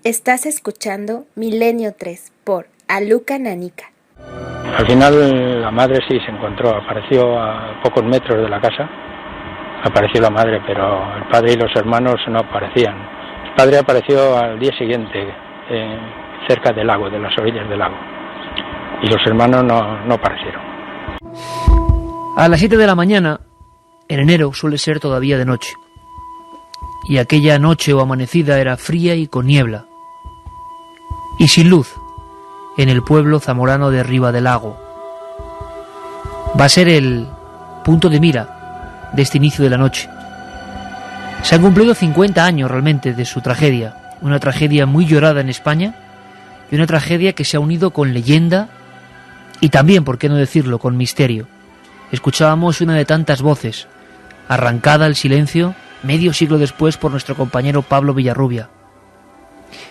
Estás escuchando Milenio 3 por Aluca Nanica. Al final la madre sí se encontró, apareció a pocos metros de la casa, apareció la madre, pero el padre y los hermanos no aparecían. El padre apareció al día siguiente, cerca del lago, de las orillas del lago, y los hermanos no aparecieron. A las 7 de la mañana, en enero, suele ser todavía de noche, y aquella noche o amanecida era fría y con niebla, y sin luz, en el pueblo zamorano de Riva del Lago. Va a ser el punto de mira de este inicio de la noche. Se han cumplido 50 años realmente de su tragedia, una tragedia muy llorada en España y una tragedia que se ha unido con leyenda y también, por qué no decirlo, con misterio. Escuchábamos una de tantas voces, arrancada al silencio medio siglo después por nuestro compañero Pablo Villarrubia.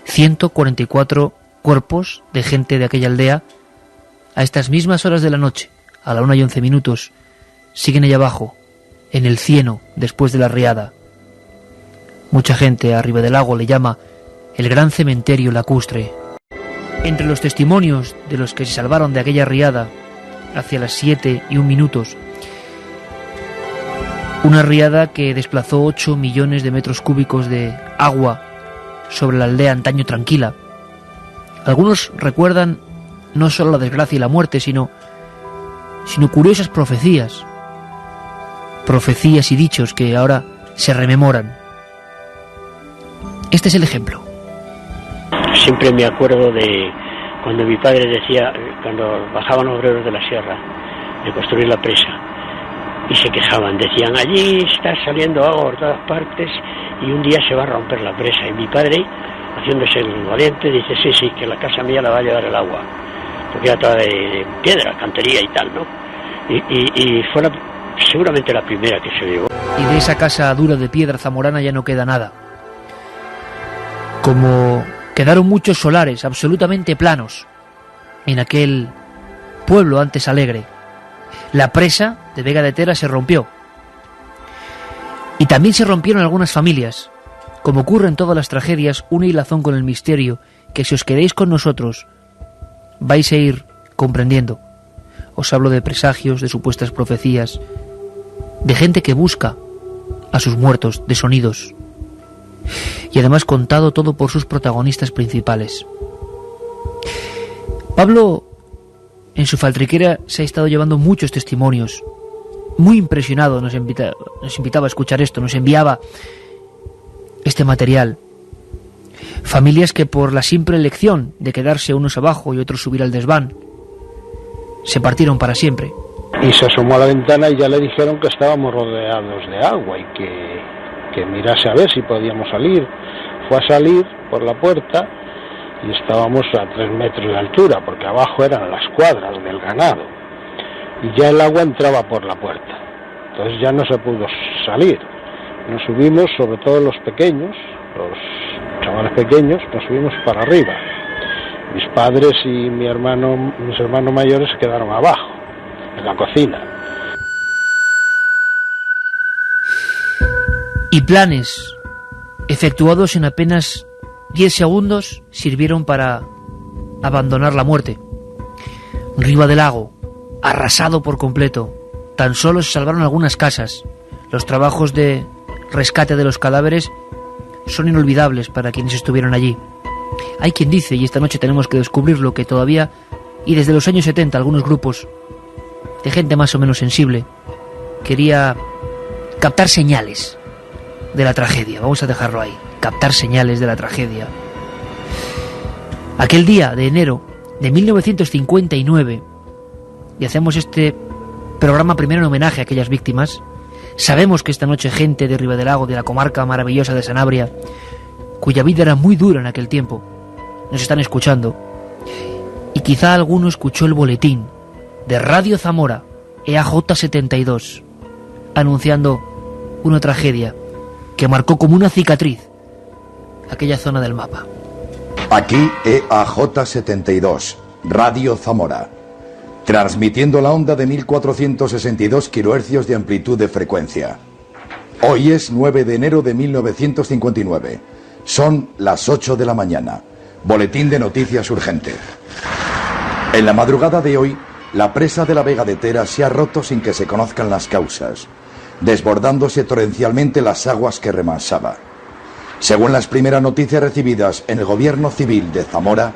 144 cuerpos de gente de aquella aldea, a estas mismas horas de la noche, a la 1:11, siguen allá abajo, en el cieno, después de la riada. Mucha gente arriba del lago le llama el gran cementerio lacustre. Entre los testimonios de los que se salvaron de aquella riada, hacia las 7:01, una riada que desplazó 8 millones de metros cúbicos de agua sobre la aldea antaño tranquila. Algunos recuerdan no solo la desgracia y la muerte, sino curiosas profecías y dichos que ahora se rememoran. Este es el ejemplo. Siempre me acuerdo de cuando mi padre decía, cuando bajaban obreros de la sierra de construir la presa, y se quejaban, decían, allí está saliendo agua por todas partes y un día se va a romper la presa. Y mi padre, haciéndose el valiente, dice, sí, que la casa mía la va a llevar el agua, porque era toda de piedra, cantería y tal, ¿no? Y fue seguramente la primera que se llevó. Y de esa casa dura de piedra zamorana ya no queda nada. Como quedaron muchos solares absolutamente planos en aquel pueblo antes alegre. La presa de Vega de Tera se rompió. Y también se rompieron algunas familias. Como ocurre en todas las tragedias, una hilazón con el misterio que, si os quedéis con nosotros, vais a ir comprendiendo. Os hablo de presagios, de supuestas profecías, de gente que busca a sus muertos, de sonidos. Y además contado todo por sus protagonistas principales. Pablo, en su faltriquera, se ha estado llevando muchos testimonios. Muy impresionado nos invitaba a escuchar esto, nos enviaba este material. Familias que, por la simple elección de quedarse unos abajo y otros subir al desván, se partieron para siempre. Y se asomó a la ventana y ya le dijeron que estábamos rodeados de agua y que mirase a ver si podíamos salir. Fue a salir por la puerta y estábamos a 3 metros de altura, porque abajo eran las cuadras del ganado y ya el agua entraba por la puerta. Entonces ya no se pudo salir. Nos subimos, sobre todo los pequeños, los chavales pequeños, nos subimos para arriba. Mis padres y mis hermanos mayores se quedaron abajo, en la cocina. Y planes efectuados en apenas 10 segundos sirvieron para abandonar la muerte. Riva del Lago, arrasado por completo. Tan solo se salvaron algunas casas. Los trabajos de rescate de los cadáveres son inolvidables para quienes estuvieron allí. Hay quien dice, y esta noche tenemos que descubrirlo, que todavía, y desde los años 70, algunos grupos de gente más o menos sensible quería captar señales de la tragedia. Vamos a dejarlo ahí, captar señales de la tragedia. Aquel día de enero de 1959, y hacemos este programa primero en homenaje a aquellas víctimas. Sabemos que esta noche gente de Riva del Lago, de la comarca maravillosa de Sanabria, cuya vida era muy dura en aquel tiempo, nos están escuchando. Y quizá alguno escuchó el boletín de Radio Zamora, EAJ 72, anunciando una tragedia que marcó como una cicatriz aquella zona del mapa. Aquí EAJ 72, Radio Zamora, transmitiendo la onda de 1462 kHz de amplitud de frecuencia. Hoy es 9 de enero de 1959. Son las 8 de la mañana. Boletín de noticias urgente. En la madrugada de hoy, la presa de la Vega de Tera se ha roto sin que se conozcan las causas, desbordándose torrencialmente las aguas que remasaba. Según las primeras noticias recibidas en el gobierno civil de Zamora,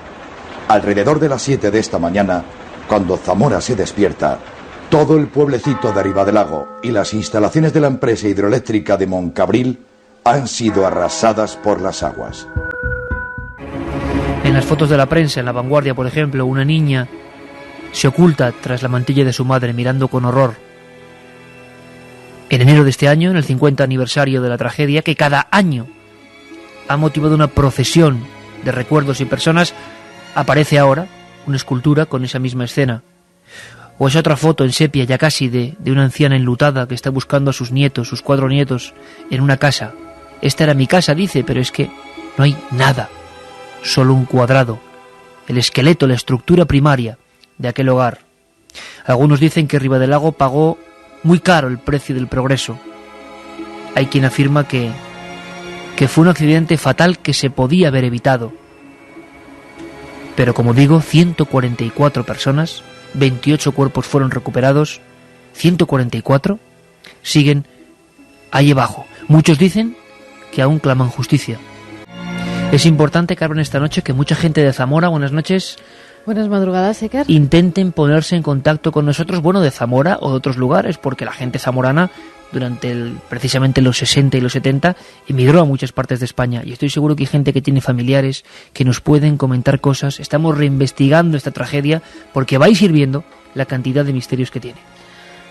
alrededor de las 7 de esta mañana, cuando Zamora se despierta, todo el pueblecito de Ribadelago y las instalaciones de la empresa hidroeléctrica de Moncabril han sido arrasadas por las aguas. En las fotos de la prensa, en La Vanguardia, por ejemplo, una niña se oculta tras la mantilla de su madre mirando con horror. En enero de este año, en el 50 aniversario de la tragedia, que cada año ha motivado una procesión de recuerdos y personas, aparece ahora una escultura con esa misma escena. O esa otra foto en sepia ya casi de una anciana enlutada que está buscando a sus nietos, sus 4 nietos, en una casa. Esta era mi casa, dice, pero es que no hay nada, solo un cuadrado, el esqueleto, la estructura primaria de aquel hogar. Algunos dicen que Ribadelago pagó muy caro el precio del progreso. Hay quien afirma que fue un accidente fatal que se podía haber evitado. Pero como digo, 144 personas, 28 cuerpos fueron recuperados, 144 siguen ahí abajo. Muchos dicen que aún claman justicia. Es importante, Carmen, esta noche que mucha gente de Zamora, buenas noches. Buenas madrugadas, Iker. Intenten ponerse en contacto con nosotros, bueno, de Zamora o de otros lugares, porque la gente zamorana durante precisamente los 60 y los 70 emigró a muchas partes de España, y estoy seguro que hay gente que tiene familiares que nos pueden comentar cosas. Estamos reinvestigando esta tragedia porque vais ir viendo la cantidad de misterios que tiene.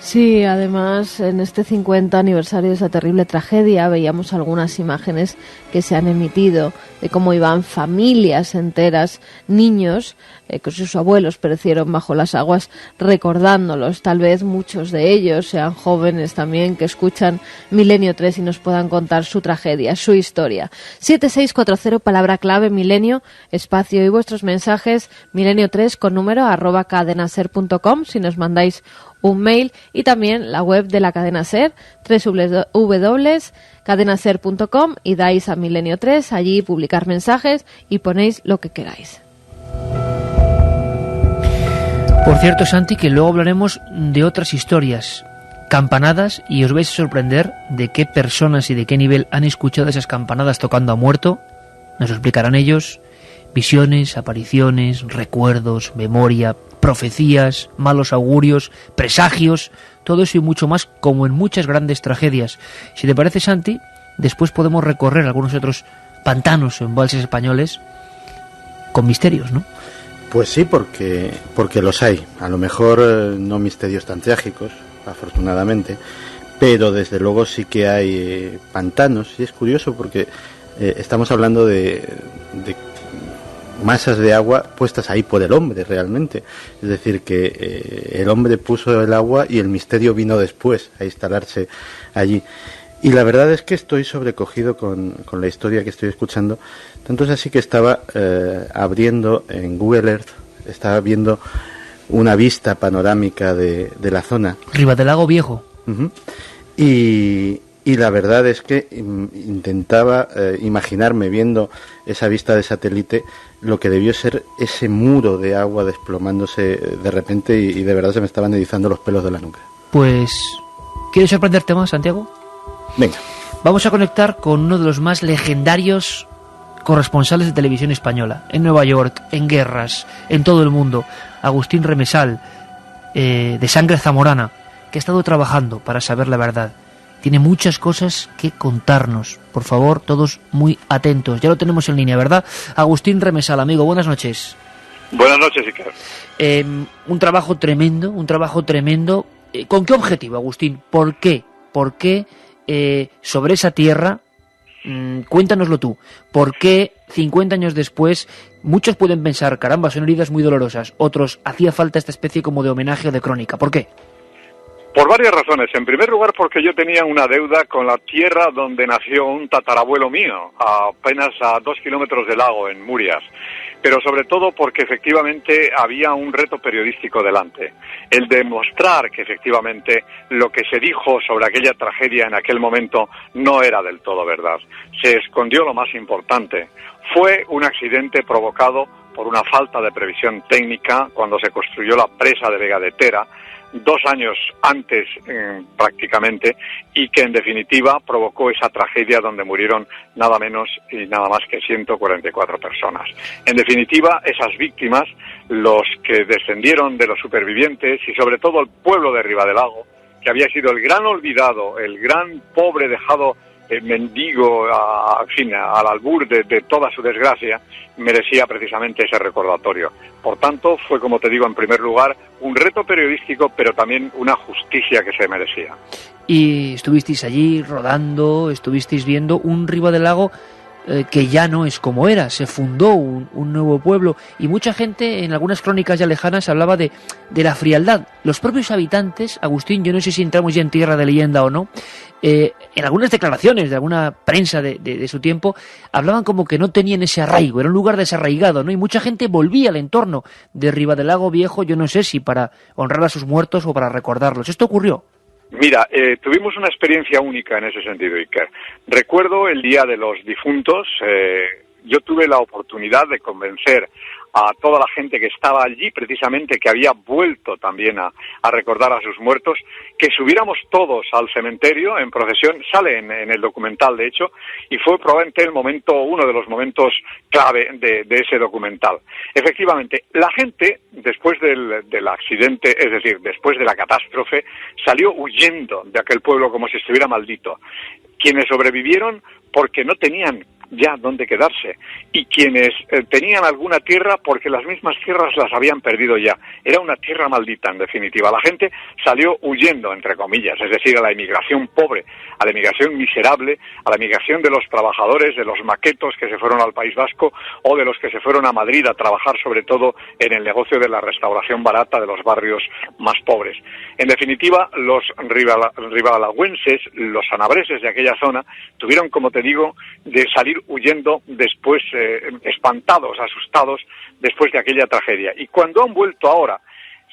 Sí, además en este 50 aniversario de esa terrible tragedia veíamos algunas imágenes que se han emitido de cómo iban familias enteras, niños, que sus abuelos perecieron bajo las aguas, recordándolos. Tal vez muchos de ellos sean jóvenes también que escuchan Milenio 3 y nos puedan contar su tragedia, su historia. 7640, palabra clave, Milenio, espacio y vuestros mensajes, Milenio 3 con número @cadenaser.com si nos mandáis un mail, y también la web de la cadena SER, www.cadenaser.com, y dais a Milenio 3, allí publicar mensajes y ponéis lo que queráis. Por cierto, Santi, que luego hablaremos de otras historias, campanadas, y os vais a sorprender de qué personas y de qué nivel han escuchado esas campanadas tocando a muerto. Nos lo explicarán ellos. Visiones, apariciones, recuerdos, memoria, profecías, malos augurios, presagios, todo eso y mucho más, como en muchas grandes tragedias. Si te parece, Santi, después podemos recorrer algunos otros pantanos o embalses españoles con misterios, ¿no? Pues sí, porque los hay. A lo mejor no misterios tan trágicos, afortunadamente, pero desde luego sí que hay pantanos, y es curioso porque estamos hablando de masas de agua puestas ahí por el hombre realmente, es decir que el hombre puso el agua y el misterio vino después a instalarse allí, y la verdad es que estoy sobrecogido con la historia que estoy escuchando. Tanto es así que estaba abriendo en Google Earth, estaba viendo una vista panorámica de la zona Ribadelago Viejo. Uh-huh. Y la verdad es que intentaba imaginarme, viendo esa vista de satélite, lo que debió ser ese muro de agua desplomándose de repente, y de verdad se me estaban erizando los pelos de la nuca. Pues, ¿quieres sorprenderte más, Santiago? Venga. Vamos a conectar con uno de los más legendarios corresponsales de televisión española, en Nueva York, en guerras, en todo el mundo, Agustín Remesal, de sangre zamorana, que ha estado trabajando para saber la verdad. Tiene muchas cosas que contarnos. Por favor, todos muy atentos. Ya lo tenemos en línea, ¿verdad? Agustín Remesal, amigo, buenas noches. Buenas noches, Iker. Un trabajo tremendo, ¿Con qué objetivo, Agustín? ¿Por qué? ¿Por qué sobre esa tierra? Cuéntanoslo tú. ¿Por qué 50 años después muchos pueden pensar, caramba, son heridas muy dolorosas? Otros, hacía falta esta especie como de homenaje o de crónica. ¿Por qué? Por varias razones. En primer lugar, porque yo tenía una deuda con la tierra donde nació un tatarabuelo mío, apenas a 2 kilómetros del lago, en Murias. pero sobre todo porque efectivamente había un reto periodístico delante, el demostrar que efectivamente lo que se dijo sobre aquella tragedia en aquel momento no era del todo verdad. Se escondió lo más importante. Fue un accidente provocado por una falta de previsión técnica cuando se construyó la presa de Vega de Tera, 2 años antes prácticamente, y que en definitiva provocó esa tragedia donde murieron nada menos y nada más que 144 personas. En definitiva, esas víctimas, los que descendieron de los supervivientes y sobre todo el pueblo de Ribadelago, que había sido el gran olvidado, el gran pobre dejado mendigo, en fin, al albur de toda su desgracia, merecía precisamente ese recordatorio. Por tanto, fue, como te digo, en primer lugar, un reto periodístico, pero también una justicia que se merecía. Y estuvisteis allí rodando, estuvisteis viendo un Ribadelago que ya no es como era, se fundó un nuevo pueblo, y mucha gente en algunas crónicas ya lejanas hablaba de la frialdad. Los propios habitantes, Agustín, yo no sé si entramos ya en tierra de leyenda o no, en algunas declaraciones de alguna prensa de su tiempo, hablaban como que no tenían ese arraigo, era un lugar desarraigado, ¿no? Y mucha gente volvía al entorno de Ribadelago Viejo, yo no sé si para honrar a sus muertos o para recordarlos. ¿Esto ocurrió? Mira, tuvimos una experiencia única en ese sentido, Iker. Recuerdo el Día de los Difuntos, yo tuve la oportunidad de convencer a toda la gente que estaba allí, precisamente, que había vuelto también a recordar a sus muertos, que subiéramos todos al cementerio en procesión. Sale en el documental, de hecho, y fue probablemente uno de los momentos clave de ese documental. Efectivamente, la gente, después del accidente, es decir, después de la catástrofe, salió huyendo de aquel pueblo como si estuviera maldito. Quienes sobrevivieron porque no tenían ya dónde quedarse, y quienes tenían alguna tierra porque las mismas tierras las habían perdido ya. Era una tierra maldita, en definitiva. La gente salió huyendo, entre comillas, es decir, a la emigración pobre, a la emigración miserable, a la emigración de los trabajadores, de los maquetos que se fueron al País Vasco o de los que se fueron a Madrid a trabajar sobre todo en el negocio de la restauración barata de los barrios más pobres. En definitiva, los ribadalaguenses, los sanabreses de aquella zona, tuvieron, como te digo, de salir huyendo después, espantados, asustados, después de aquella tragedia. Y cuando han vuelto ahora,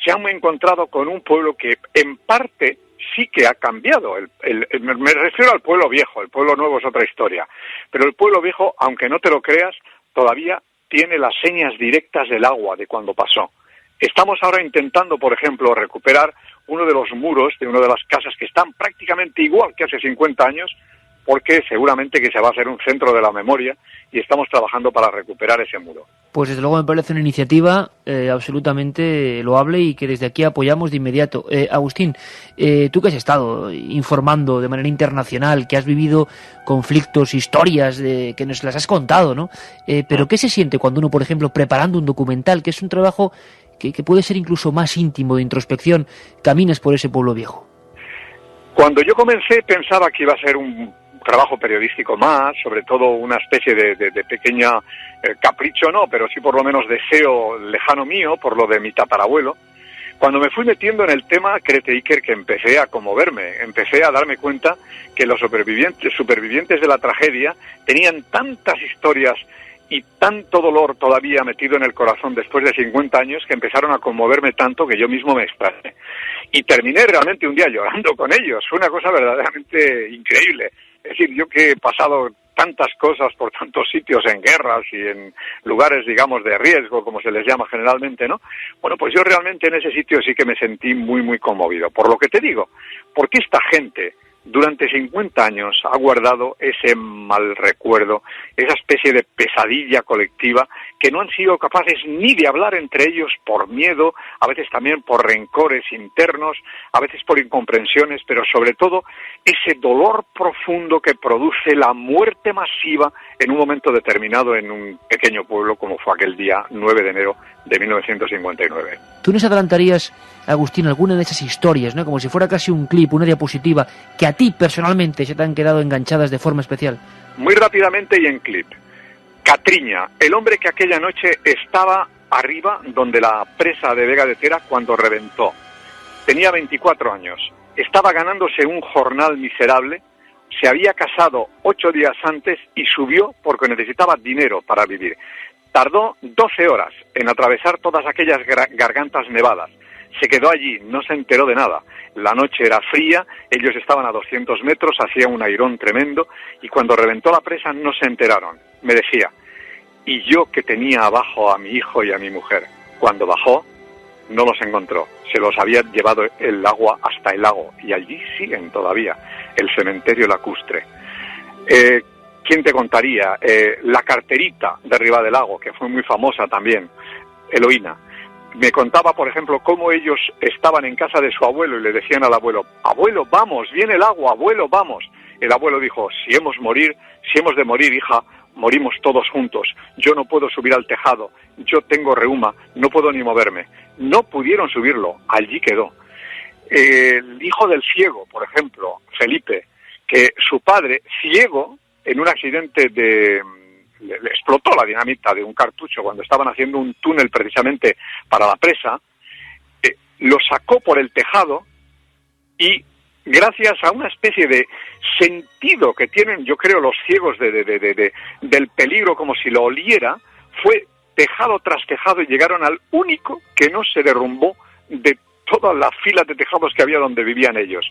se han encontrado con un pueblo que, en parte, sí que ha cambiado. Me refiero al pueblo viejo, el pueblo nuevo es otra historia. Pero el pueblo viejo, aunque no te lo creas, todavía tiene las señas directas del agua de cuando pasó. Estamos ahora intentando, por ejemplo, recuperar uno de los muros de una de las casas que están prácticamente igual que hace 50 años, porque seguramente que se va a hacer un centro de la memoria y estamos trabajando para recuperar ese muro. Pues desde luego me parece una iniciativa absolutamente loable y que desde aquí apoyamos de inmediato. Agustín, tú que has estado informando de manera internacional, que has vivido conflictos, historias que nos las has contado, ¿no? Pero ¿qué se siente cuando uno, por ejemplo, preparando un documental, que es un trabajo que puede ser incluso más íntimo, de introspección, caminas por ese pueblo viejo? Cuando yo comencé pensaba que iba a ser un trabajo periodístico más, sobre todo una especie de pequeña capricho, no, pero sí por lo menos deseo lejano mío, por lo de mi tatarabuelo. Cuando me fui metiendo en el tema, créete, Iker, que empecé a conmoverme, empecé a darme cuenta que los supervivientes de la tragedia tenían tantas historias y tanto dolor todavía metido en el corazón después de 50 años que empezaron a conmoverme tanto que yo mismo me extrañé. Y terminé realmente un día llorando con ellos. Fue una cosa verdaderamente increíble. Es decir, yo que he pasado tantas cosas por tantos sitios en guerras y en lugares, digamos, de riesgo, como se les llama generalmente, ¿no? Bueno, pues yo realmente en ese sitio sí que me sentí muy, muy conmovido. Por lo que te digo, porque esta gente durante 50 años ha guardado ese mal recuerdo, esa especie de pesadilla colectiva, que no han sido capaces ni de hablar entre ellos por miedo, a veces también por rencores internos, a veces por incomprensiones, pero sobre todo ese dolor profundo que produce la muerte masiva en un momento determinado en un pequeño pueblo como fue aquel día 9 de enero de 1959. ¿Tú nos adelantarías, Agustín, alguna de esas historias, ¿no? Como si fuera casi un clip, una diapositiva, que a ti personalmente se te han quedado enganchadas de forma especial? Muy rápidamente y en clip. Catriña, el hombre que aquella noche estaba arriba donde la presa de Vega de Tera cuando reventó. Tenía 24 años, estaba ganándose un jornal miserable, se había casado 8 días antes y subió porque necesitaba dinero para vivir. Tardó 12 horas en atravesar todas aquellas gargantas nevadas. Se quedó allí, no se enteró de nada. La noche era fría, ellos estaban a 200 metros, hacía un airón tremendo, y cuando reventó la presa no se enteraron. Me decía, y yo que tenía abajo a mi hijo y a mi mujer, cuando bajó, no los encontró. Se los había llevado el agua hasta el lago, y allí siguen todavía, el cementerio lacustre. ¿Quién te contaría? La carterita de Ribadelago, que fue muy famosa también, Eloína. Me contaba, por ejemplo, cómo ellos estaban en casa de su abuelo y le decían al abuelo, abuelo, vamos, viene el agua, abuelo, vamos. El abuelo dijo, si hemos de morir, hija, morimos todos juntos. Yo no puedo subir al tejado, yo tengo reuma, no puedo ni moverme. No pudieron subirlo, allí quedó. El hijo del ciego, por ejemplo, Felipe, que su padre, ciego, en un accidente le explotó la dinamita de un cartucho cuando estaban haciendo un túnel precisamente para la presa, lo sacó por el tejado y gracias a una especie de sentido que tienen, yo creo, los ciegos del peligro, como si lo oliera, fue tejado tras tejado y llegaron al único que no se derrumbó de todas las filas de tejados que había donde vivían ellos.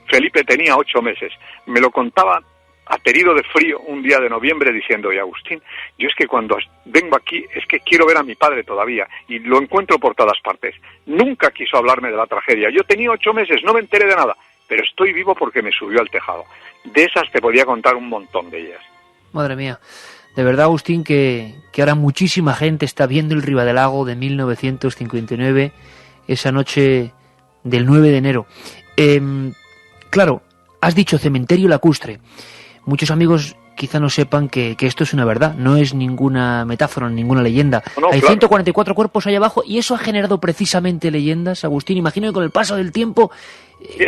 Felipe tenía 8 meses, me lo contaba aterido de frío un día de noviembre diciendo, oye Agustín, yo es que cuando vengo aquí es que quiero ver a mi padre todavía y lo encuentro por todas partes. Nunca quiso hablarme de la tragedia. Yo tenía 8 meses, no me enteré de nada, pero estoy vivo porque me subió al tejado. De esas te podía contar un montón de ellas. Madre mía, de verdad Agustín que ahora muchísima gente está viendo el Ribadelago de 1959, esa noche del 9 de enero. Claro, has dicho cementerio lacustre. Muchos amigos quizá no sepan que esto es una verdad, no es ninguna metáfora, ninguna leyenda. No, hay claro. 144 cuerpos ahí abajo y eso ha generado precisamente leyendas, Agustín. Imagino que con el paso del tiempo,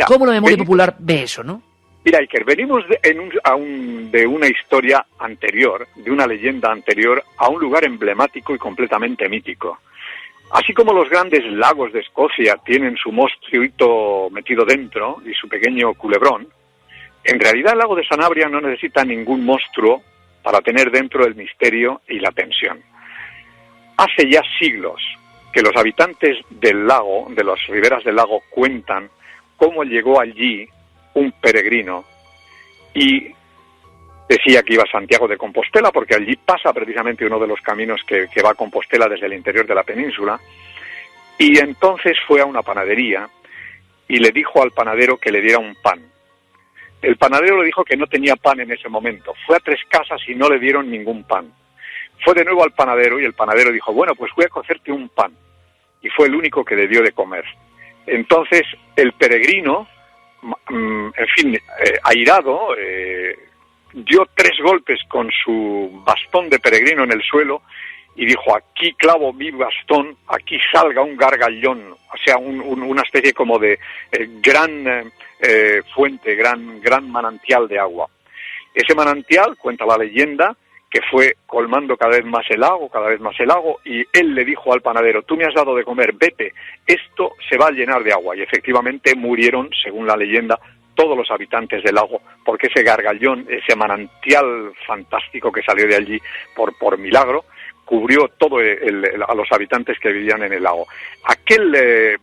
cómo la memoria popular ve eso, ¿no? Mira, Iker, venimos de una historia anterior, de una leyenda anterior, a un lugar emblemático y completamente mítico. Así como los grandes lagos de Escocia tienen su monstruito metido dentro y su pequeño culebrón, en realidad el lago de Sanabria no necesita ningún monstruo para tener dentro el misterio y la tensión. Hace ya siglos que los habitantes del lago, de las riberas del lago, cuentan cómo llegó allí un peregrino y decía que iba a Santiago de Compostela, porque allí pasa precisamente uno de los caminos que va a Compostela desde el interior de la península, y entonces fue a una panadería y le dijo al panadero que le diera un pan. El panadero le dijo que no tenía pan en ese momento. Fue a 3 casas y no le dieron ningún pan. Fue de nuevo al panadero y el panadero dijo, bueno, pues voy a cocerte un pan. Y fue el único que le dio de comer. Entonces el peregrino, en fin, airado, dio 3 golpes con su bastón de peregrino en el suelo y dijo, aquí clavo mi bastón, aquí salga un gargallón, o sea, una especie como de gran fuente, gran manantial de agua. Ese manantial, cuenta la leyenda, que fue colmando cada vez más el lago, y él le dijo al panadero, tú me has dado de comer, vete, esto se va a llenar de agua. Y efectivamente murieron, según la leyenda, todos los habitantes del lago, porque ese gargallón, ese manantial fantástico que salió de allí por milagro, cubrió todo a los habitantes que vivían en el lago. Aquel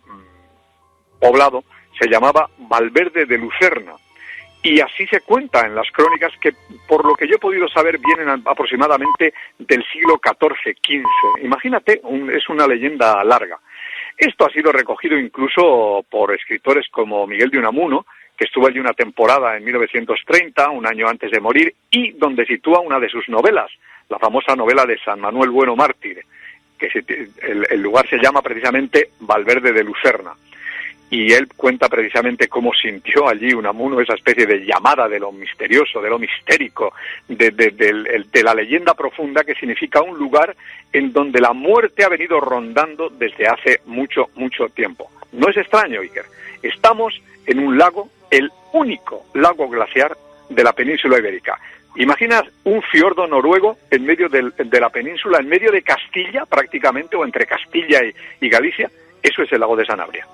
poblado se llamaba Valverde de Lucerna, y así se cuenta en las crónicas que, por lo que yo he podido saber, vienen aproximadamente del siglo XIV-XV. Imagínate, es una leyenda larga. Esto ha sido recogido incluso por escritores como Miguel de Unamuno, que estuvo allí una temporada en 1930, un año antes de morir, y donde sitúa una de sus novelas, la famosa novela de San Manuel Bueno Mártir, que el lugar se llama precisamente Valverde de Lucerna. Y él cuenta precisamente cómo sintió allí Unamuno esa especie de llamada de lo misterioso, de lo mistérico, de la leyenda profunda, que significa un lugar en donde la muerte ha venido rondando desde hace mucho, mucho tiempo. No es extraño, Iker. Estamos en un lago, el único lago glaciar de la península ibérica. ¿Imaginas un fiordo noruego en medio de la península, en medio de Castilla prácticamente, o entre Castilla y Galicia? Eso es el lago de Sanabria.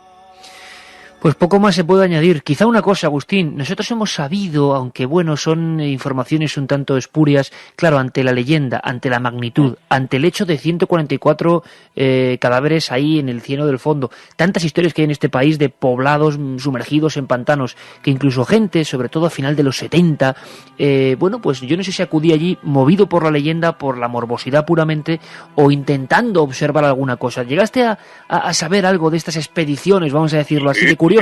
Pues poco más se puede añadir. Quizá una cosa, Agustín. Nosotros hemos sabido, aunque bueno, son informaciones un tanto espurias, claro, ante la leyenda, ante la magnitud, ante el hecho de 144 cadáveres ahí en el cieno del fondo, tantas historias que hay en este país de poblados sumergidos en pantanos, que incluso gente, sobre todo a final de los 70, bueno, pues yo no sé si acudí allí movido por la leyenda, por la morbosidad puramente, o intentando observar alguna cosa. ¿Llegaste a saber algo de estas expediciones, vamos a decirlo así, de curiosos? Sí.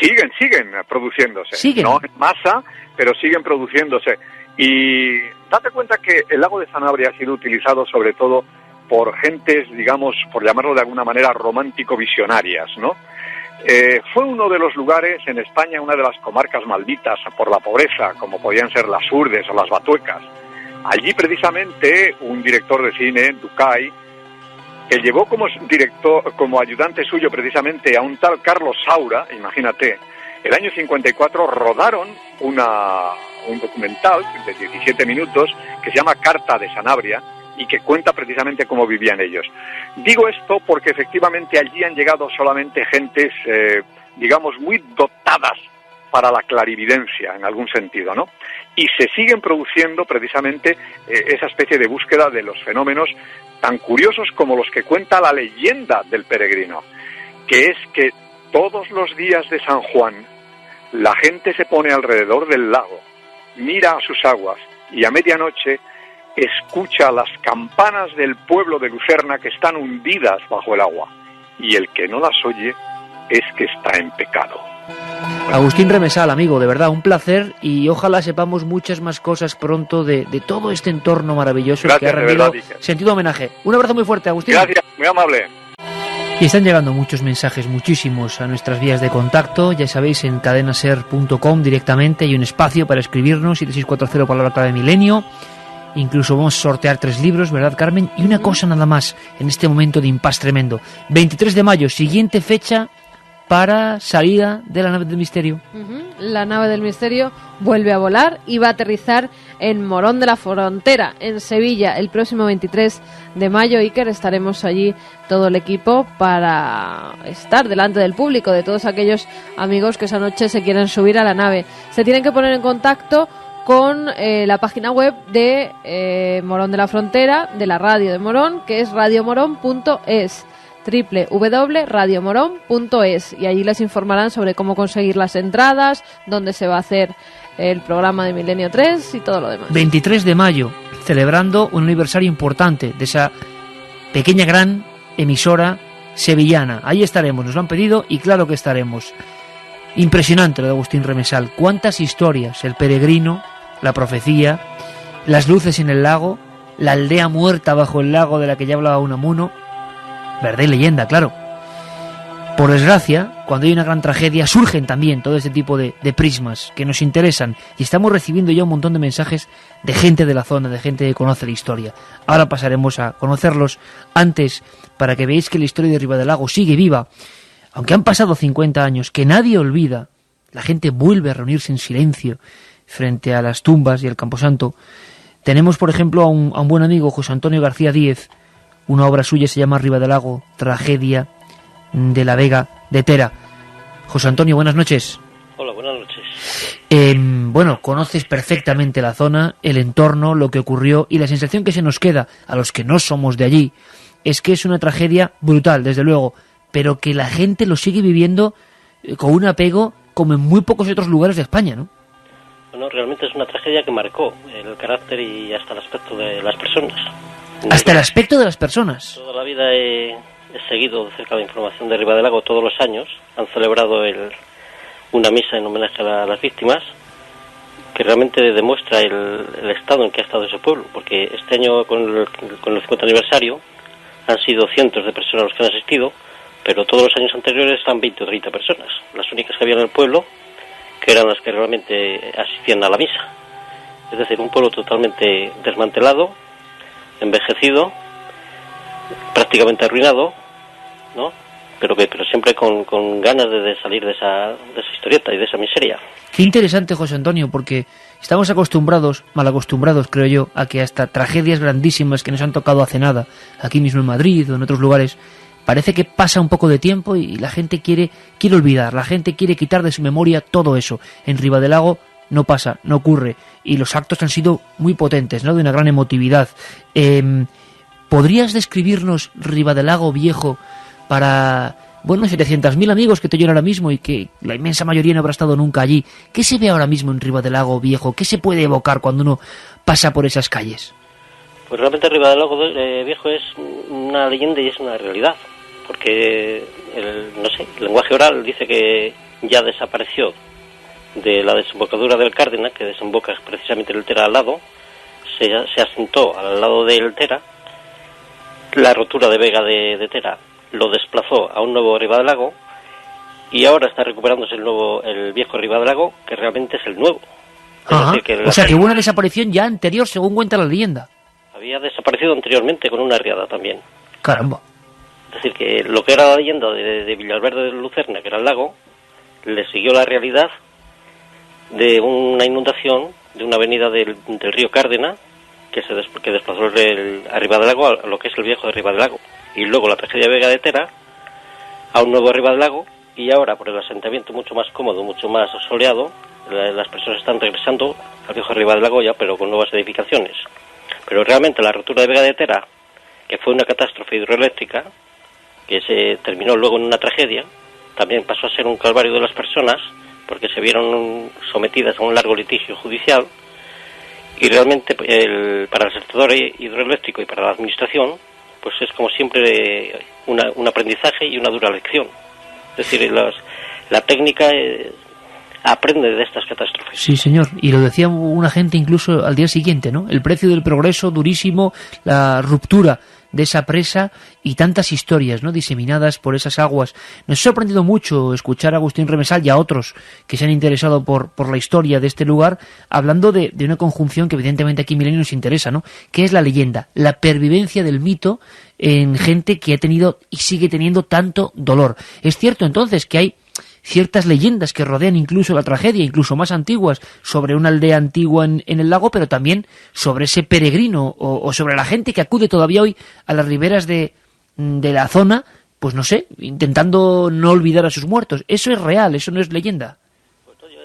Siguen produciéndose. ¿Siguen? No en masa, pero siguen produciéndose. Y date cuenta que el lago de Sanabria ha sido utilizado sobre todo por gentes, digamos, por llamarlo de alguna manera, romántico-visionarias, ¿no? Fue uno de los lugares en España, una de las comarcas malditas por la pobreza, como podían ser las Urdes o las Batuecas. Allí precisamente un director de cine, Ducay, que llevó como ayudante suyo precisamente a un tal Carlos Saura, imagínate, el año 54 rodaron un documental de 17 minutos que se llama Carta de Sanabria y que cuenta precisamente cómo vivían ellos. Digo esto porque efectivamente allí han llegado solamente gentes, digamos, muy dotadas para la clarividencia, en algún sentido, ¿no? Y se siguen produciendo precisamente esa especie de búsqueda de los fenómenos tan curiosos como los que cuenta la leyenda del peregrino, que es que todos los días de San Juan la gente se pone alrededor del lago, mira a sus aguas y a medianoche escucha las campanas del pueblo de Lucerna que están hundidas bajo el agua, y el que no las oye es que está en pecado. Agustín Remesal, amigo, de verdad, un placer, y ojalá sepamos muchas más cosas pronto de todo este entorno maravilloso. Gracias, que ha rendido sentido homenaje. Un abrazo muy fuerte, Agustín. Gracias, muy amable. Y están llegando muchos mensajes, muchísimos, a nuestras vías de contacto. Ya sabéis, en cadenaser.com directamente hay un espacio para escribirnos, 7640 palabra clave milenio. Incluso vamos a sortear 3 libros, ¿verdad, Carmen? Y una cosa nada más, en este momento de impasse tremendo. 23 de mayo, siguiente fecha para salida de la nave del misterio. La nave del misterio vuelve a volar y va a aterrizar en Morón de la Frontera, en Sevilla, el próximo 23 de mayo. Iker, estaremos allí todo el equipo para estar delante del público, de todos aquellos amigos que esa noche se quieren subir a la nave. Se tienen que poner en contacto con la página web de Morón de la Frontera, de la radio de Morón, que es radiomorón.es. www.radiomorón.es, y allí les informarán sobre cómo conseguir las entradas, dónde se va a hacer el programa de Milenio 3 y todo lo demás. 23 de mayo, celebrando un aniversario importante de esa pequeña gran emisora sevillana. Ahí estaremos, nos lo han pedido y claro que estaremos. Impresionante lo de Agustín Remesal. Cuántas historias, el peregrino, la profecía, las luces en el lago, la aldea muerta bajo el lago de la que ya hablaba Unamuno. Verdad y leyenda, claro. Por desgracia, cuando hay una gran tragedia, surgen también todo este tipo de prismas que nos interesan, y estamos recibiendo ya un montón de mensajes de gente de la zona, de gente que conoce la historia. Ahora pasaremos a conocerlos. Antes, para que veáis que la historia de Ribadelago sigue viva, aunque han pasado 50 años, que nadie olvida, la gente vuelve a reunirse en silencio frente a las tumbas y el camposanto. Tenemos, por ejemplo, a un buen amigo, José Antonio García Díez. Una obra suya se llama Ribadelago, tragedia de la Vega de Tera. José Antonio, buenas noches. Hola, buenas noches. Bueno, conoces perfectamente la zona, el entorno, lo que ocurrió, y la sensación que se nos queda a los que no somos de allí es que es una tragedia brutal, desde luego, pero que la gente lo sigue viviendo con un apego como en muy pocos otros lugares de España, ¿no? Bueno, realmente es una tragedia que marcó el carácter y hasta el aspecto de las personas. Hasta el aspecto de las personas. Toda la vida he seguido de cerca la información de Ribadelago todos los años. Han celebrado una misa en homenaje a las víctimas, que realmente demuestra el estado en que ha estado ese pueblo, porque este año con el 50 aniversario han sido cientos de personas los que han asistido, pero todos los años anteriores están 20 o 30 personas, las únicas que había en el pueblo, que eran las que realmente asistían a la misa. Es decir, un pueblo totalmente desmantelado, envejecido, prácticamente arruinado, ¿no? Pero siempre con ganas de salir de esa historieta y de esa miseria. Qué interesante, José Antonio, porque estamos acostumbrados, mal acostumbrados creo yo, a que hasta tragedias grandísimas que nos han tocado hace nada, aquí mismo en Madrid o en otros lugares, parece que pasa un poco de tiempo y la gente quiere olvidar, la gente quiere quitar de su memoria todo eso. En Ribadelago no pasa, no ocurre, y los actos han sido muy potentes, ¿no? De una gran emotividad. ¿Podrías describirnos Ribadelago Viejo para, bueno, 700.000 amigos que te oyen ahora mismo y que la inmensa mayoría no habrá estado nunca allí? ¿Qué se ve ahora mismo en Ribadelago Viejo? ¿Qué se puede evocar cuando uno pasa por esas calles? Pues realmente Ribadelago Viejo es una leyenda y es una realidad, porque el lenguaje oral dice que ya desapareció de la desembocadura del Cárdenas, que desemboca precisamente el Tera al lado, se asentó al lado del Tera. La rotura de Vega de Tera lo desplazó a un nuevo Ribadelago y ahora está recuperándose el viejo Ribadelago, que realmente es el nuevo. Ajá. Es decir, o sea que hubo una desaparición ya anterior, según cuenta la leyenda. Había desaparecido anteriormente con una riada también. Caramba. Es decir, que lo que era la leyenda de Villaverde de Lucerna, que era el lago, le siguió la realidad de una inundación de una avenida del río Cárdenas que desplazó a Ribadelago a lo que es el viejo de Ribadelago, y luego la tragedia de Vega de Tera a un nuevo Ribadelago, y ahora por el asentamiento mucho más cómodo, mucho más soleado, las personas están regresando al viejo Ribadelago ya, pero con nuevas edificaciones. Pero realmente la rotura de Vega de Tera, que fue una catástrofe hidroeléctrica que se terminó luego en una tragedia, también pasó a ser un calvario de las personas, porque se vieron sometidas a un largo litigio judicial, y realmente para el sector hidroeléctrico y para la administración, pues es como siempre un aprendizaje y una dura lección. Es decir, la técnica aprende de estas catástrofes. Sí, señor, y lo decía una gente incluso al día siguiente, ¿no? El precio del progreso durísimo, la ruptura de esa presa y tantas historias, ¿no?, diseminadas por esas aguas. Nos ha sorprendido mucho escuchar a Agustín Remesal y a otros que se han interesado por la historia de este lugar, hablando de una conjunción que evidentemente aquí Milenio nos interesa, ¿no?, que es la leyenda, la pervivencia del mito en gente que ha tenido y sigue teniendo tanto dolor. Es cierto entonces que hay ciertas leyendas que rodean incluso la tragedia, incluso más antiguas, sobre una aldea antigua en el lago, pero también sobre ese peregrino o sobre la gente que acude todavía hoy a las riberas de la zona, pues no sé, intentando no olvidar a sus muertos. Eso es real, eso no es leyenda.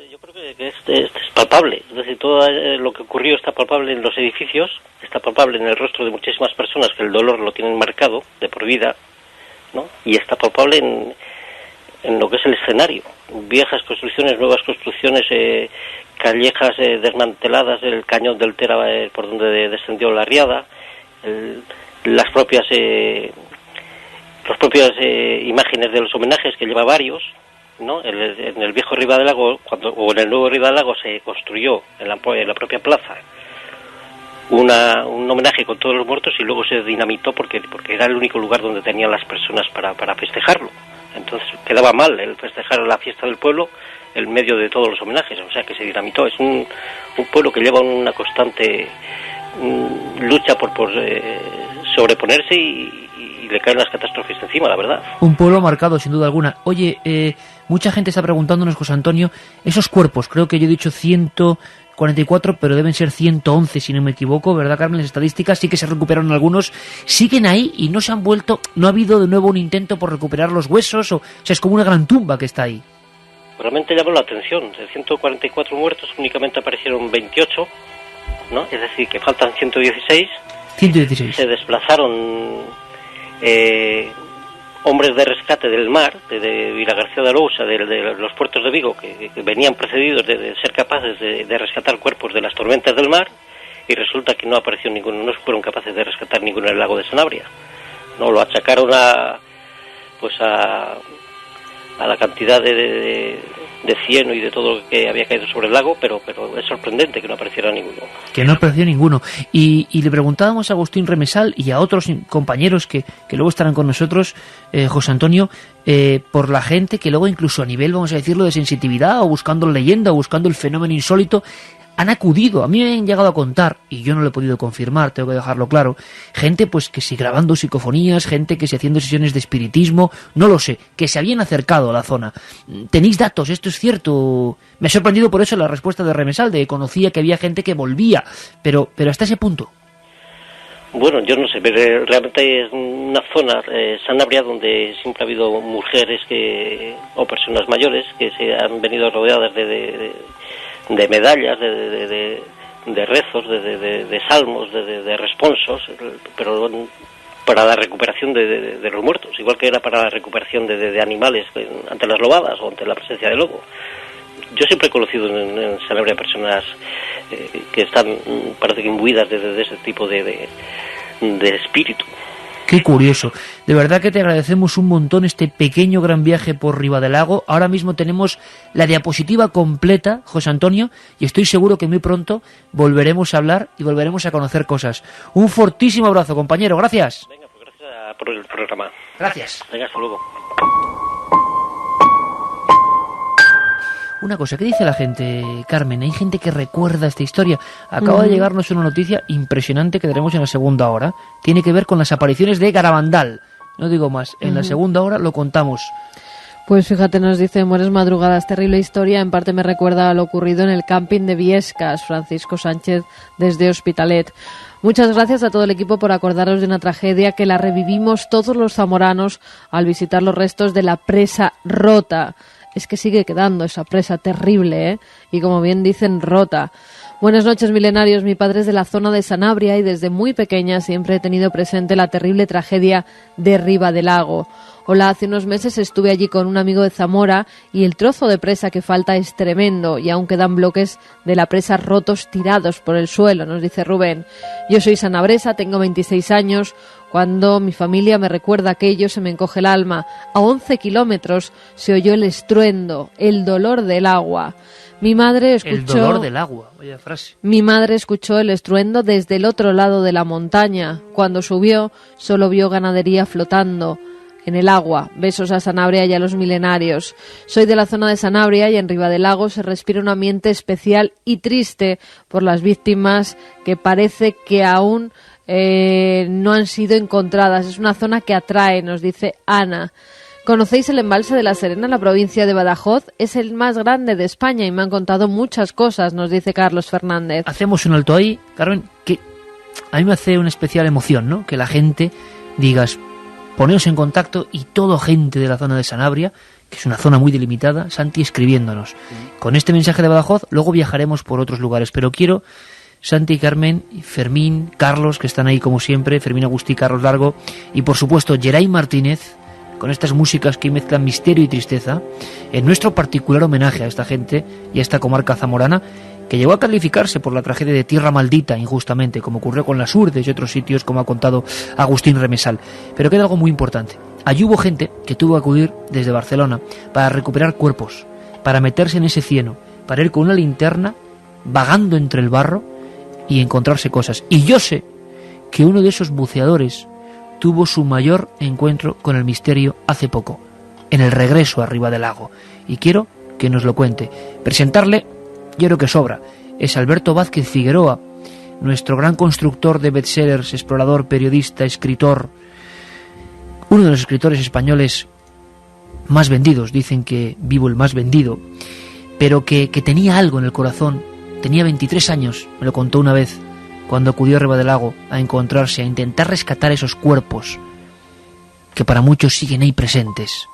Yo creo que es palpable, es decir, todo lo que ocurrió está palpable en los edificios, está palpable en el rostro de muchísimas personas que el dolor lo tienen marcado de por vida, ¿no? Y está palpable en lo que es el escenario, viejas construcciones, nuevas construcciones, callejas desmanteladas, el cañón del Tera por donde descendió la riada, las propias imágenes de los homenajes, que lleva varios, ¿no? En el viejo Ribadelago, o en el nuevo Ribadelago, se construyó en la propia plaza un homenaje con todos los muertos, y luego se dinamitó porque era el único lugar donde tenían las personas para festejarlo. Entonces quedaba mal el festejar la fiesta del pueblo en medio de todos los homenajes, o sea que se dinamitó. Es un pueblo que lleva una constante lucha por sobreponerse y le caen las catástrofes encima, la verdad. Un pueblo marcado, sin duda alguna. Oye, mucha gente está preguntándonos, José Antonio, esos cuerpos, creo que yo he dicho 144, pero deben ser 111 si no me equivoco, ¿verdad, Carmen? Las estadísticas sí que se recuperaron algunos, siguen ahí y no se han vuelto, no ha habido de nuevo un intento por recuperar los huesos, o sea, es como una gran tumba que está ahí. Realmente llamó la atención, de 144 muertos únicamente aparecieron 28, ¿no? Es decir, que faltan 116. 116. Se desplazaron hombres de rescate del mar, de Vilagarcía de Arousa, de los puertos de Vigo, que venían precedidos de ser capaces de rescatar cuerpos de las tormentas del mar, y resulta que no apareció ninguno, no fueron capaces de rescatar ninguno en el lago de Sanabria. No, lo achacaron a la cantidad de cieno y de todo lo que había caído sobre el lago, pero es sorprendente que no apareciera ninguno. Que no apareció ninguno. Y le preguntábamos a Agustín Remesal y a otros compañeros que luego estarán con nosotros, José Antonio, por la gente que luego incluso a nivel, vamos a decirlo, de sensitividad o buscando leyenda o buscando el fenómeno insólito, han acudido. A mí me han llegado a contar, y yo no lo he podido confirmar, tengo que dejarlo claro, gente pues que si grabando psicofonías, gente que si haciendo sesiones de espiritismo, no lo sé, que se habían acercado a la zona. ¿Tenéis datos? ¿Esto es cierto? Me ha sorprendido por eso la respuesta de Remesal, de que conocía que había gente que volvía, pero hasta ese punto. Bueno, yo no sé, pero realmente es una zona, Sanabria, donde siempre ha habido mujeres o personas mayores que se han venido rodeadas de medallas, de rezos, de salmos, de responsos, pero para la recuperación de los muertos, igual que era para la recuperación de animales ante las lobadas o ante la presencia de lobo. Yo siempre he conocido en Sanabria personas que están, parece que imbuidas de ese tipo de espíritu. Qué curioso. De verdad que te agradecemos un montón este pequeño gran viaje por Ribadelago. Ahora mismo tenemos la diapositiva completa, José Antonio, y estoy seguro que muy pronto volveremos a hablar y volveremos a conocer cosas. Un fortísimo abrazo, compañero. Gracias. Venga, pues gracias por el programa. Gracias. Venga, hasta luego. Una cosa, ¿qué dice la gente, Carmen? Hay gente que recuerda esta historia. Acaba de llegarnos una noticia impresionante que daremos en la segunda hora. Tiene que ver con las apariciones de Garabandal. No digo más, en la segunda hora lo contamos. Pues fíjate, nos dice Mueres Madrugadas, terrible historia, en parte me recuerda a lo ocurrido en el camping de Viescas, Francisco Sánchez desde Hospitalet. Muchas gracias a todo el equipo por acordaros de una tragedia que la revivimos todos los zamoranos al visitar los restos de la presa rota. Es que sigue quedando esa presa terrible, ¿eh? Y como bien dicen, rota. Buenas noches, milenarios. Mi padre es de la zona de Sanabria y desde muy pequeña siempre he tenido presente la terrible tragedia de Ribadelago. Hola, hace unos meses estuve allí con un amigo de Zamora y el trozo de presa que falta es tremendo y aún quedan bloques de la presa rotos tirados por el suelo, nos dice Rubén. Yo soy sanabresa, tengo 26 años. Cuando mi familia me recuerda aquello se me encoge el alma. A 11 kilómetros se oyó el estruendo, el dolor del agua. Mi madre escuchó... El dolor del agua, vaya frase. Mi madre escuchó el estruendo desde el otro lado de la montaña. Cuando subió, solo vio ganadería flotando en el agua. Besos a Sanabria y a los milenarios. Soy de la zona de Sanabria y en Ribadelago se respira un ambiente especial y triste por las víctimas que parece que aún no han sido encontradas. Es una zona que atrae, nos dice Ana. ¿Conocéis el embalse de La Serena en la provincia de Badajoz? Es el más grande de España y me han contado muchas cosas, nos dice Carlos Fernández. Hacemos un alto ahí, Carmen, que a mí me hace una especial emoción, ¿no? Que la gente digas, poneos en contacto y toda gente de la zona de Sanabria, que es una zona muy delimitada, Santi escribiéndonos. Con este mensaje de Badajoz, luego viajaremos por otros lugares, pero quiero... Santi, Carmen, Fermín, Carlos, que están ahí como siempre, Fermín Agustí, Carlos Largo, y por supuesto Geray Martínez, con estas músicas que mezclan misterio y tristeza, en nuestro particular homenaje a esta gente y a esta comarca zamorana, que llegó a calificarse por la tragedia de Tierra Maldita injustamente, como ocurrió con las Urdes y otros sitios, como ha contado Agustín Remesal. Pero queda algo muy importante. Allí hubo gente que tuvo que acudir desde Barcelona para recuperar cuerpos, para meterse en ese cieno, para ir con una linterna, vagando entre el barro, y encontrarse cosas. Y yo sé que uno de esos buceadores tuvo su mayor encuentro con el misterio hace poco, en el regreso a Ribadelago. Y quiero que nos lo cuente. Presentarle, yo creo que sobra, es Alberto Vázquez Figueroa, nuestro gran constructor de bestsellers, explorador, periodista, escritor, uno de los escritores españoles más vendidos, dicen que vivo el más vendido, pero que tenía algo en el corazón. Tenía 23 años, me lo contó una vez, cuando acudió a Ribadelago a encontrarse, a intentar rescatar esos cuerpos que para muchos siguen ahí presentes.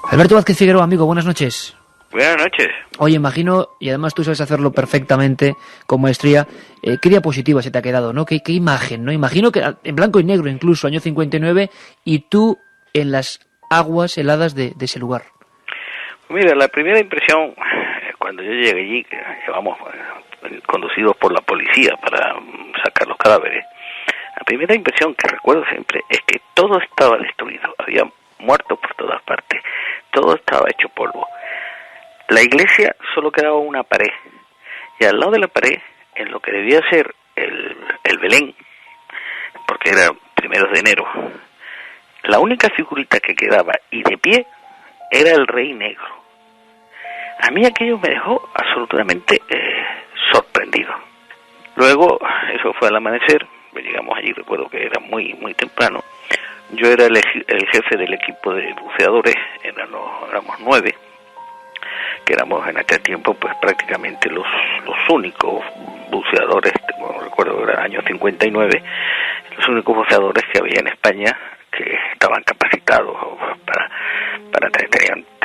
Alberto Vázquez Figueroa, amigo, buenas noches. Buenas noches. Oye, imagino, y además tú sabes hacerlo perfectamente, con maestría, ¿qué diapositiva se te ha quedado, no? ¿Qué imagen, no? Imagino que en blanco y negro incluso, año 59, y tú en las aguas heladas de ese lugar. Mira, la primera impresión, cuando yo llegué allí, que llevamos conducidos por la policía para sacar los cadáveres, la primera impresión que recuerdo siempre es que todo estaba destruido, había muertos por todas partes, todo estaba hecho polvo. La iglesia solo quedaba una pared, y al lado de la pared, en lo que debía ser el Belén, porque era 1 de enero, la única figurita que quedaba y de pie era el Rey Negro. A mí aquello me dejó absolutamente sorprendido. Luego, eso fue al amanecer, llegamos allí, recuerdo que era muy temprano. Yo era el jefe del equipo de buceadores, éramos 9, que éramos en aquel tiempo pues prácticamente los únicos buceadores, recuerdo, era el año 59, los únicos buceadores que había en España que estaban capacitados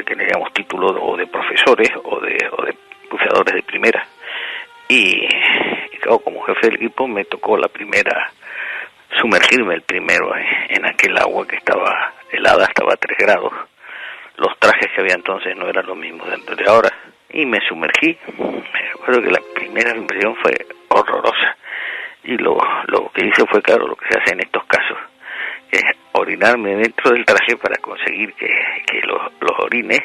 teníamos título o de profesores o de buceadores de primera. Y claro, como jefe del equipo me tocó sumergirme el primero en aquel agua que estaba helada, estaba a 3 grados. Los trajes que había entonces no eran los mismos de ahora. Y me sumergí. Me acuerdo que la primera impresión fue horrorosa. Y lo que hice fue, claro, lo que se hace en estos casos, es orinarme dentro del traje para conseguir que los orines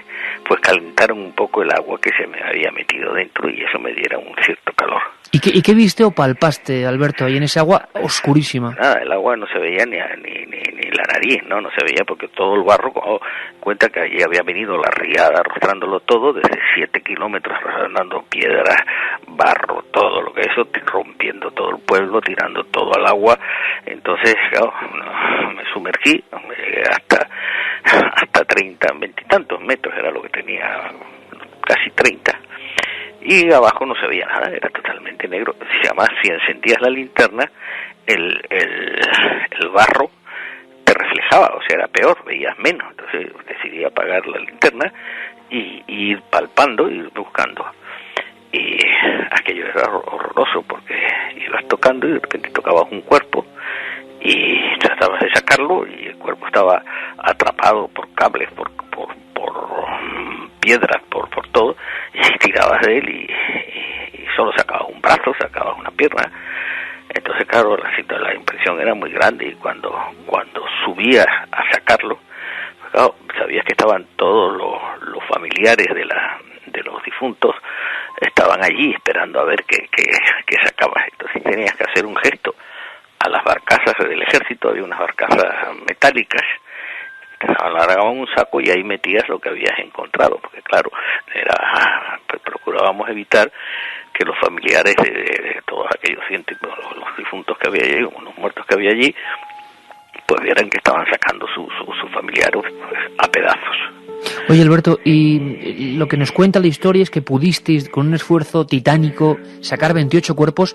pues calentaron un poco el agua que se me había metido dentro y eso me diera un cierto calor. ¿Y qué viste o palpaste, Alberto, ahí en ese agua oscurísima? Nada, el agua no se veía ni la nariz, no se veía porque todo el barro, cuenta que allí había venido la riada arrastrándolo todo desde 7 kilómetros, arrastrando piedras, barro, todo lo que eso, rompiendo todo el pueblo, tirando todo al agua. Entonces, claro, me sumergí, llegué hasta 30, 20 y tantos metros, era lo que tenía, casi 30. Y abajo no se veía nada, era totalmente negro. Además, si encendías la linterna, el barro te reflejaba, o sea, era peor, veías menos. Entonces decidí apagar la linterna y ir palpando, ir buscando. Y aquello era horroroso porque ibas tocando y de repente tocabas un cuerpo y tratabas de sacarlo y el cuerpo estaba atrapado por cables, por piedras, por todo, y tirabas de él y solo sacabas un brazo, sacabas una pierna. Entonces, claro, la impresión era muy grande y cuando subías a sacarlo, claro, sabías que estaban todos los familiares de los difuntos, estaban allí esperando a ver qué sacabas. Entonces tenías que hacer un gesto a las barcazas del ejército, había unas barcazas metálicas, te alargaban un saco y ahí metías lo que habías encontrado, porque claro, pues procurábamos evitar que los familiares de todos aquellos científicos, los difuntos que había allí, los muertos que había allí, pues vieran que estaban sacando sus familiares pues, a pedazos. Oye, Alberto, y lo que nos cuenta la historia es que pudisteis, con un esfuerzo titánico, sacar 28 cuerpos,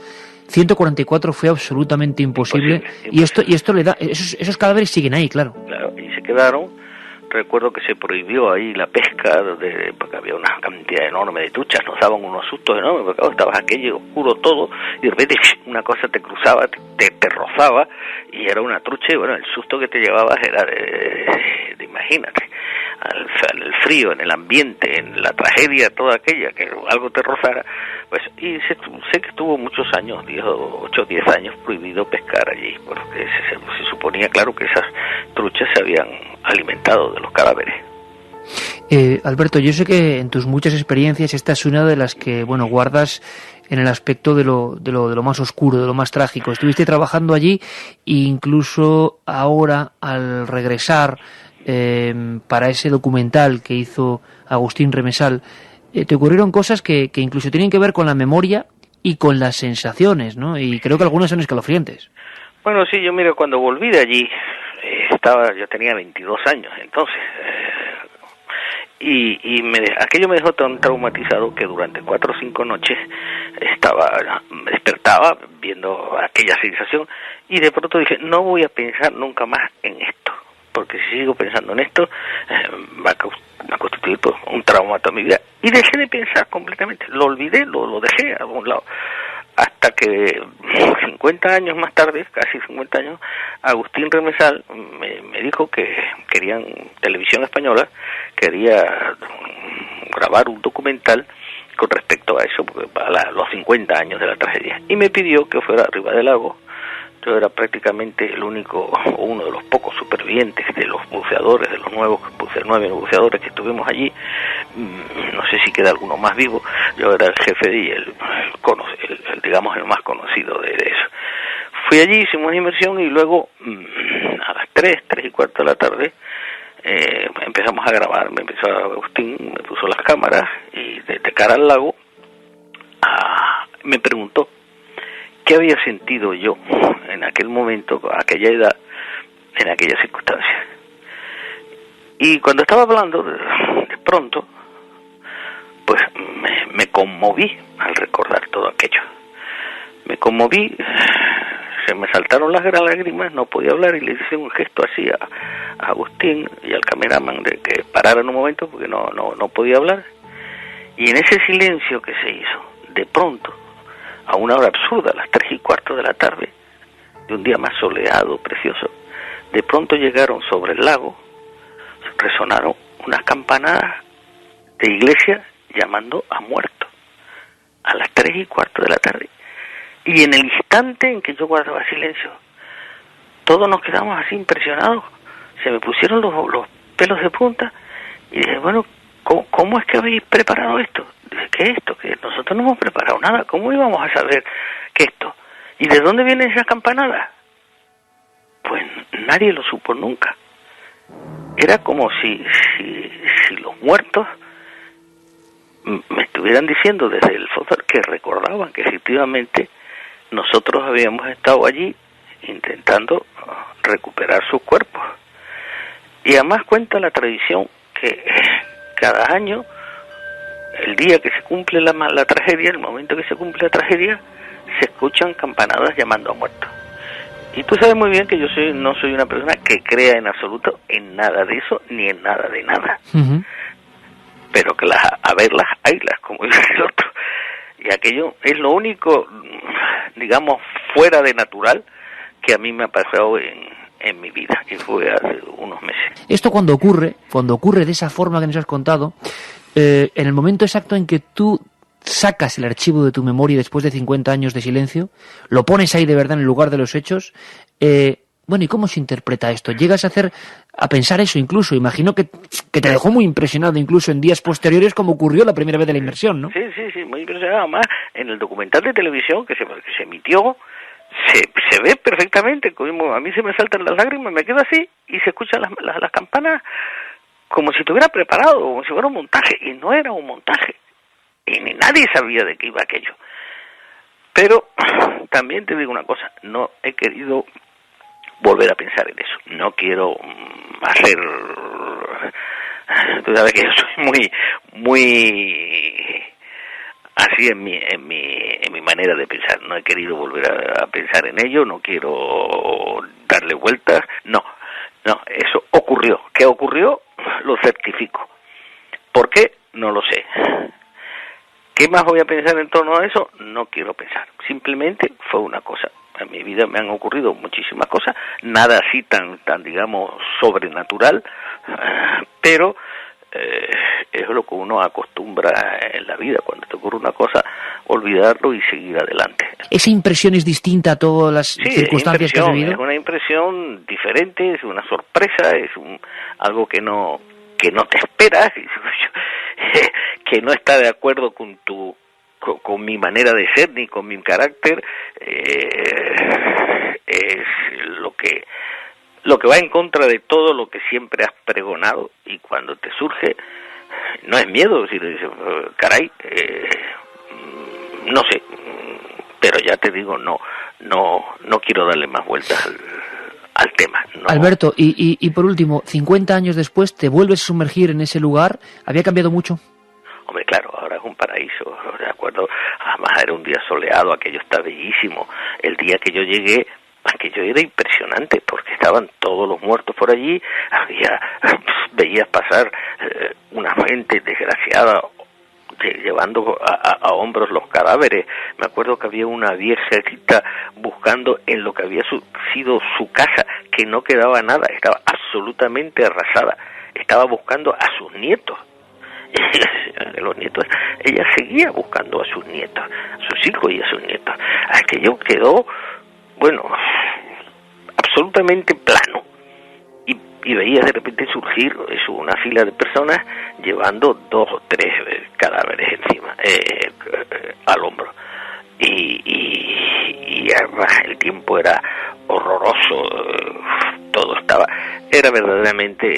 144 fue absolutamente imposible. Y esto le da, esos cadáveres siguen ahí, claro. Claro, y se quedaron. Recuerdo que se prohibió ahí la pesca, porque había una cantidad enorme de truchas, nos daban unos sustos enormes, porque claro, estabas aquello oscuro todo, y de repente una cosa te cruzaba, te rozaba, y era una trucha, y bueno, el susto que te llevabas era de imagínate, el frío, en el ambiente, en la tragedia, toda aquella, que algo te rozara, pues, y sé que estuvo muchos años, 8 o 10 años prohibido pescar allí, porque se suponía, claro, que esas truchas se habían alimentado de los cadáveres. Alberto, yo sé que en tus muchas experiencias esta es una de las que, bueno, guardas en el aspecto de lo más oscuro, de lo más trágico. Estuviste trabajando allí e incluso ahora, al regresar para ese documental que hizo Agustín Remesal, te ocurrieron cosas que incluso tienen que ver con la memoria y con las sensaciones, ¿no? Y creo que algunas son escalofriantes. Bueno, sí, yo mira, cuando volví de allí, yo tenía 22 años entonces, aquello me dejó tan traumatizado que durante 4 o 5 noches me despertaba viendo aquella sensación y de pronto dije, no voy a pensar nunca más en esto, porque si sigo pensando en esto va a constituir pues, un trauma toda mi vida, y dejé de pensar completamente, lo olvidé, lo dejé a algún lado. Hasta que 50 años más tarde, casi 50 años, Agustín Remesal me dijo que querían, Televisión Española quería grabar un documental con respecto a eso, porque para los 50 años de la tragedia, y me pidió que fuera arriba del lago. Yo era prácticamente el único, o uno de los pocos supervivientes de los buceadores, de los 9 buceadores que estuvimos allí. No sé si queda alguno más vivo. Yo era el jefe y el digamos, el más conocido de eso. Fui allí, hicimos inmersión y luego a las 3 y cuarto de la tarde empezamos a grabar. Me empezó Agustín, me puso las cámaras y de cara al lago me preguntó ¿qué había sentido yo en aquel momento, a aquella edad, en aquellas circunstancias? Y cuando estaba hablando, de pronto, pues me conmoví al recordar todo aquello. me conmoví, se me saltaron las lágrimas, no podía hablar y le hice un gesto así a Agustín y al cameraman de que pararan un momento porque no podía hablar. Y en ese silencio que se hizo, de pronto, a una hora absurda, a las 3:15 de la tarde, de un día más soleado, precioso, de pronto llegaron sobre el lago, resonaron unas campanadas de iglesia llamando a muertos, a las 3:15 de la tarde. Y en el instante en que yo guardaba silencio, todos nos quedamos así impresionados, se me pusieron los pelos de punta, y dije, bueno, ¿cómo es que habéis preparado esto? Dije, ¿qué es esto? Que nosotros no hemos preparado nada, ¿cómo íbamos a saber que esto? ¿Y de dónde vienen esas campanadas? Pues nadie lo supo nunca. Era como si los muertos me estuvieran diciendo desde el fondo que recordaban que efectivamente nosotros habíamos estado allí intentando recuperar sus cuerpos. Y además cuenta la tradición que cada año, el día que se cumple la tragedia, el momento que se cumple la tragedia, se escuchan campanadas llamando a muertos. Y tú sabes muy bien que yo no soy una persona que crea en absoluto en nada de eso, ni en nada de nada. Uh-huh. Pero que a verlas, haylas, como dice el otro. Y aquello es lo único, digamos, fuera de natural que a mí me ha pasado en mi vida, que fue hace unos meses. Esto cuando ocurre de esa forma que nos has contado, en el momento exacto en que tú sacas el archivo de tu memoria después de 50 años de silencio, lo pones ahí de verdad en el lugar de los hechos, bueno, ¿y cómo se interpreta esto? ¿Llegas a pensar eso incluso? Imagino que te dejó muy impresionado incluso en días posteriores como ocurrió la primera vez de la inmersión, ¿no? Sí, muy impresionado. Además, en el documental de televisión que se emitió, se ve perfectamente, como a mí se me saltan las lágrimas, me quedo así y se escuchan las campanas como si estuviera preparado, como si fuera un montaje, y no era un montaje, y ni nadie sabía de qué iba aquello. Pero también te digo una cosa, no he querido volver a pensar en eso, no quiero hacer, tú sabes que yo soy muy así en mi manera de pensar, no he querido volver a pensar en ello, no quiero darle vueltas, no, eso ocurrió. ¿Qué ocurrió? Lo certifico. ¿Por qué? No lo sé. ¿Qué más voy a pensar en torno a eso? No quiero pensar. Simplemente fue una cosa. En mi vida me han ocurrido muchísimas cosas, nada así tan digamos, sobrenatural, pero es lo que uno acostumbra en la vida. Cuando te ocurre una cosa, olvidarlo y seguir adelante. ¿Esa impresión es distinta a todas las circunstancias que has vivido? Es una impresión diferente, es una sorpresa, es algo que no te esperas, que no está de acuerdo con mi manera de ser ni con mi carácter, es lo que va en contra de todo lo que siempre has pregonado, y cuando te surge no es miedo, si le dices, caray, no sé, pero ya te digo, no quiero darle más vueltas al tema. No. Alberto, y por último, 50 años después, ¿te vuelves a sumergir en ese lugar? ¿Había cambiado mucho? Hombre, claro, ahora es un paraíso, de acuerdo, además era un día soleado, aquello está bellísimo. El día que yo llegué, aquello era impresionante, porque estaban todos los muertos por allí, veías pasar una gente desgraciada llevando a hombros los cadáveres. Me acuerdo que había una viejecita buscando en lo que había sido su casa, que no quedaba nada, estaba absolutamente arrasada, estaba buscando a sus nietos. Los nietos, ella seguía buscando a sus nietos, a sus hijos y a sus nietos. Aquello quedó, bueno, absolutamente plano, y veía de repente surgir una fila de personas llevando 2 o 3 cadáveres encima, al hombro, y además el tiempo era horroroso, todo era verdaderamente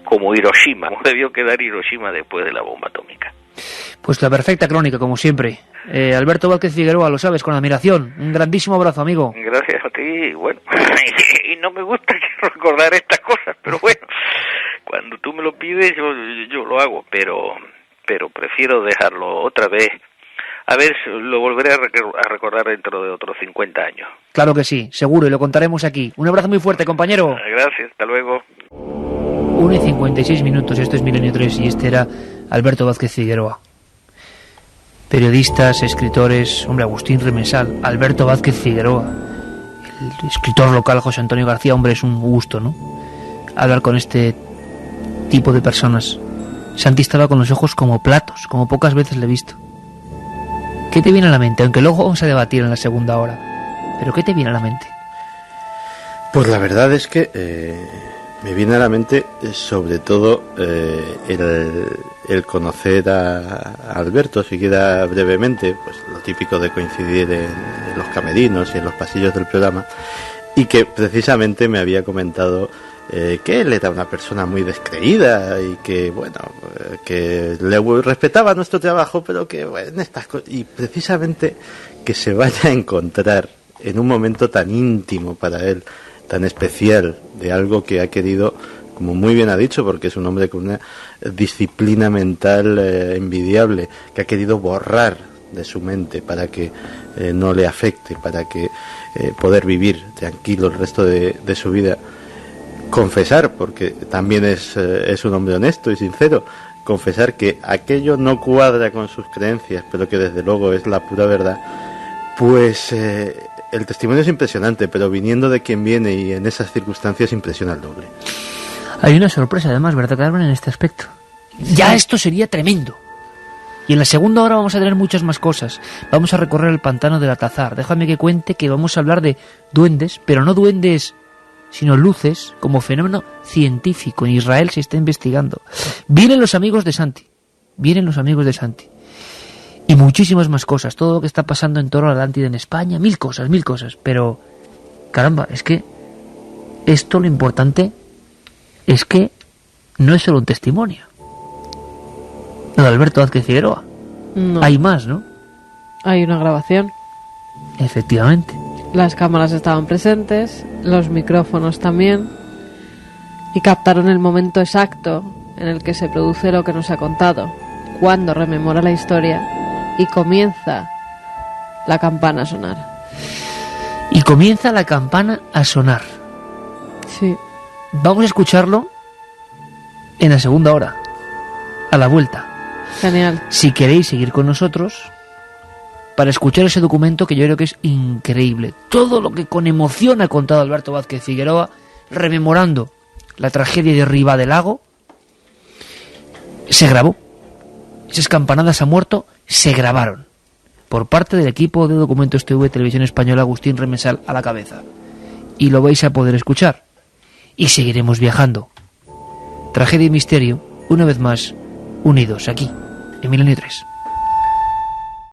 como Hiroshima, como debió quedar Hiroshima después de la bomba atómica. Pues la perfecta crónica, como siempre. Alberto Vázquez Figueroa, lo sabes, con admiración. Un grandísimo abrazo, amigo. Gracias a ti. Bueno, y no me gusta recordar estas cosas, pero bueno, cuando tú me lo pides, yo lo hago, pero prefiero dejarlo otra vez a ver, lo volveré a recordar dentro de otros 50 años. Claro que sí, seguro, y lo contaremos aquí. Un abrazo muy fuerte, compañero. Gracias, hasta luego. 1:56, esto es Milenio 3 y este era Alberto Vázquez Figueroa. Periodistas, escritores, hombre, Agustín Remesal, Alberto Vázquez Figueroa, el escritor local José Antonio García, hombre, es un gusto, ¿no? Hablar con este tipo de personas. Santi estaba con los ojos como platos, como pocas veces le he visto. ¿Qué te viene a la mente? Aunque luego vamos a debatir en la segunda hora. ¿Pero qué te viene a la mente? Pues la verdad es que me viene a la mente sobre todo el conocer a Alberto, siquiera brevemente, pues lo típico de coincidir en los camerinos y en los pasillos del programa, y que precisamente me había comentado que él era una persona muy descreída y que, bueno, que le respetaba nuestro trabajo, pero que, bueno, en estas cosas, y precisamente que se vaya a encontrar en un momento tan íntimo para él, tan especial, de algo que ha querido, como muy bien ha dicho, porque es un hombre con una disciplina mental envidiable, que ha querido borrar de su mente para que no le afecte, para que poder vivir tranquilo el resto de su vida. Confesar, porque también es un hombre honesto y sincero, confesar que aquello no cuadra con sus creencias, pero que desde luego es la pura verdad, pues el testimonio es impresionante, pero viniendo de quien viene y en esas circunstancias impresiona el doble. Hay una sorpresa además, ¿verdad, Carmen, en este aspecto? Ya esto sería tremendo. Y en la segunda hora vamos a tener muchas más cosas. Vamos a recorrer el pantano del Atazar. Déjame que cuente que vamos a hablar de duendes, pero no duendes, sino luces, como fenómeno científico. En Israel se está investigando. Vienen los amigos de Santi. Y muchísimas más cosas. Todo lo que está pasando en torno a la Atlántida en España. Mil cosas. Pero, caramba, es que esto, lo importante es que no es solo un testimonio. Lo de Alberto Vázquez Figueroa. No. Hay más, ¿no? Hay una grabación. Efectivamente. Las cámaras estaban presentes, los micrófonos también, y captaron el momento exacto en el que se produce lo que nos ha contado, cuando rememora la historia y comienza la campana a sonar. Sí. Vamos a escucharlo en la segunda hora, a la vuelta. Genial. Si queréis seguir con nosotros para escuchar ese documento que yo creo que es increíble. Todo lo que con emoción ha contado Alberto Vázquez Figueroa, rememorando la tragedia de Ribadelago, se grabó. Esas campanadas a muerto se grabaron por parte del equipo de Documentos TV Televisión Española, Agustín Remesal a la cabeza. Y lo vais a poder escuchar. Y seguiremos viajando. Tragedia y misterio, una vez más, unidos aquí, en Milenio 3.